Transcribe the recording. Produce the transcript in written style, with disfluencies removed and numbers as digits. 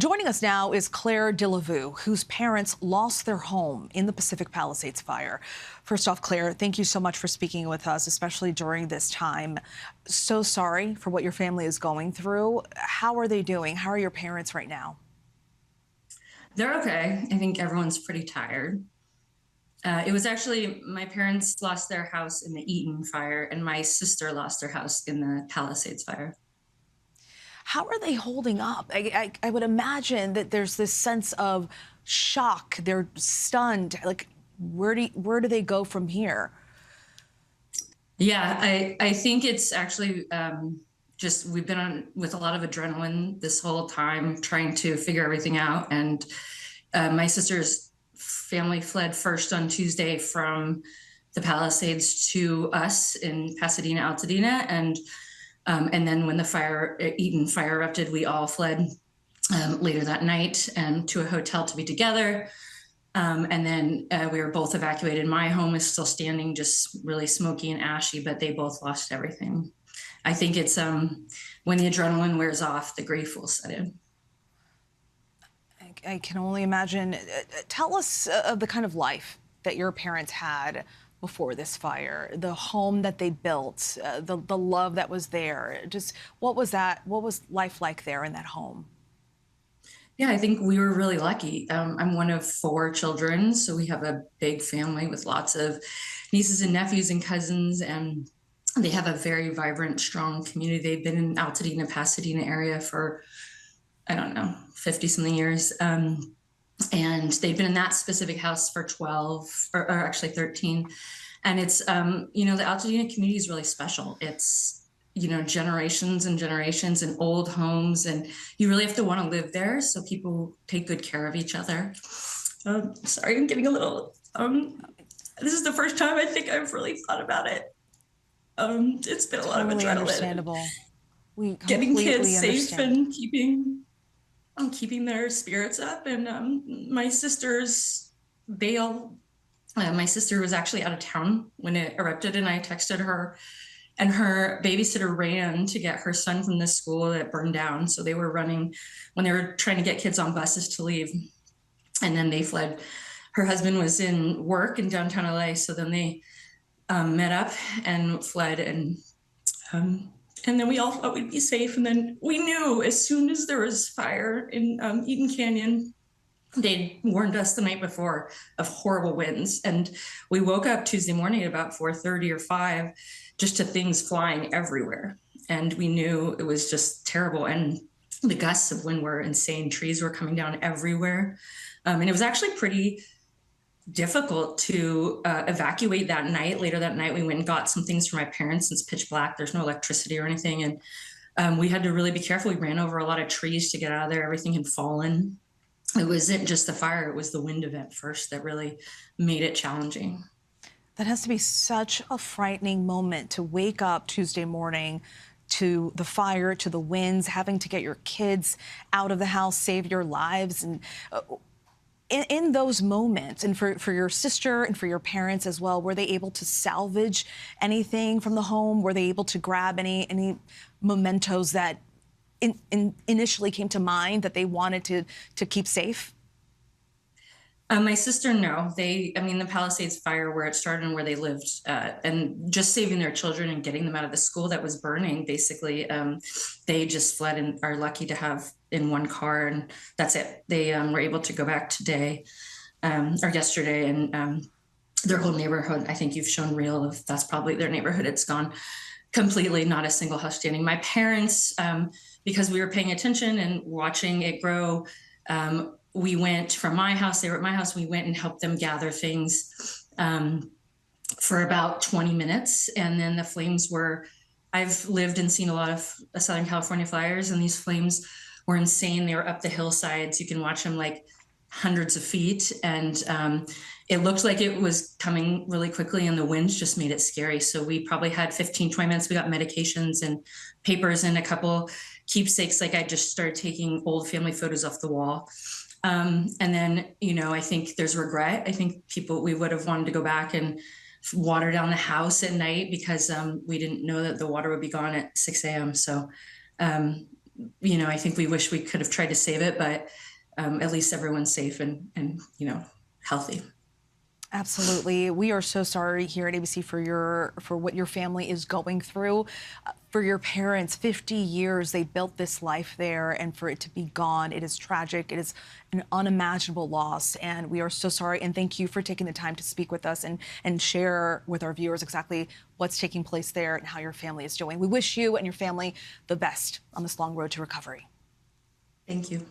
Joining us now is Claire Dillavou, whose parents lost their home in the Pacific Palisades fire. First off, Claire, thank you so much for speaking with us, especially during this time. So sorry for what your family is going through. How are they doing? How are your parents right now? They're okay. I think everyone's pretty tired. It was actually my parents lost their house in the Eaton fire, and my sister lost her house in the Palisades fire. How are they holding up? I would imagine that there's this sense of shock. They're stunned. Like, where do they go from here? Yeah, I think it's actually just we've been on with a lot of adrenaline this whole time, trying to figure everything out. And my sister's family fled first on Tuesday from the Palisades to us in Pasadena, Altadena, and then when the Eaton fire erupted, we all fled later that night to a hotel to be together. And then we were both evacuated. My home is still standing, just really smoky and ashy, but they both lost everything. I think it's when the adrenaline wears off, the grief will set in. I can only imagine. Tell us of the kind of life that your parents had before this fire, the home that they built, the love that was there. Just what was life like there in that home? Yeah, I think we were really lucky. I'm one of 4 children, so we have a big family with lots of nieces and nephews and cousins, and they have a very vibrant, strong community. They've been in Altadena, Pasadena area for, I don't know, 50-something years. And they've been in that specific house for 12, or actually 13. And it's, the Altadena community is really special. It's, generations and generations and old homes, and you really have to want to live there so people take good care of each other. Sorry, I'm getting a little, this is the first time I think I've really thought about it. It's been a lot of adrenaline. Understandable. We getting kids safe understand. and keeping their spirits up. And my sisters, my sister was actually out of town when it erupted, and I texted her, and her babysitter ran to get her son from the school that burned down. So they were running when they were trying to get kids on buses to leave, and then they fled. Her husband was in work in downtown LA, so then they met up and fled, and then we all thought we'd be safe. And then we knew as soon as there was fire in Eaton Canyon, they'd warned us the night before of horrible winds. And we woke up Tuesday morning at about 4:30 or 5, just to things flying everywhere. And we knew it was just terrible. And the gusts of wind were insane. Trees were coming down everywhere. And it was actually pretty difficult to evacuate that night. Later that night, we went and got some things for my parents. It's pitch black. There's no electricity or anything. And we had to really be careful. We ran over a lot of trees to get out of there. Everything had fallen. It wasn't just the fire. It was the wind event first that really made it challenging. That has to be such a frightening moment to wake up Tuesday morning to the fire, to the winds, having to get your kids out of the house, save your lives. And in those moments, and for your sister and for your parents as well, were they able to salvage anything from the home? Were they able to grab any mementos that initially came to mind that they wanted to keep safe? My sister, no. The Palisades fire, where it started and where they lived, and just saving their children and getting them out of the school that was burning, basically, they just fled and are lucky to have in one car, and that's it. They were able to go back today or yesterday, and their whole neighborhood, I think you've shown reel of, that's probably their neighborhood. It's gone completely, not a single house standing. My parents, because we were paying attention and watching it grow, we went from my house, they were at my house, we went and helped them gather things for about 20 minutes. And then the flames I've lived and seen a lot of Southern California fires, and these flames were insane. They were up the hillsides. You can watch them like hundreds of feet. And it looked like it was coming really quickly, and the winds just made it scary. So we probably had 15, 20 minutes. We got medications and papers and a couple keepsakes. Like, I just started taking old family photos off the wall. And then, I think there's regret. I think we would have wanted to go back and water down the house at night, because we didn't know that the water would be gone at 6 a.m. So I think we wish we could have tried to save it, but at least everyone's safe and healthy. Absolutely. We are so sorry here at ABC for what your family is going through. For your parents, 50 years they built this life there, and for it to be gone, it is tragic. It is an unimaginable loss, and we are so sorry. And thank you for taking the time to speak with us and share with our viewers exactly what's taking place there and how your family is doing. We wish you and your family the best on this long road to recovery. Thank you.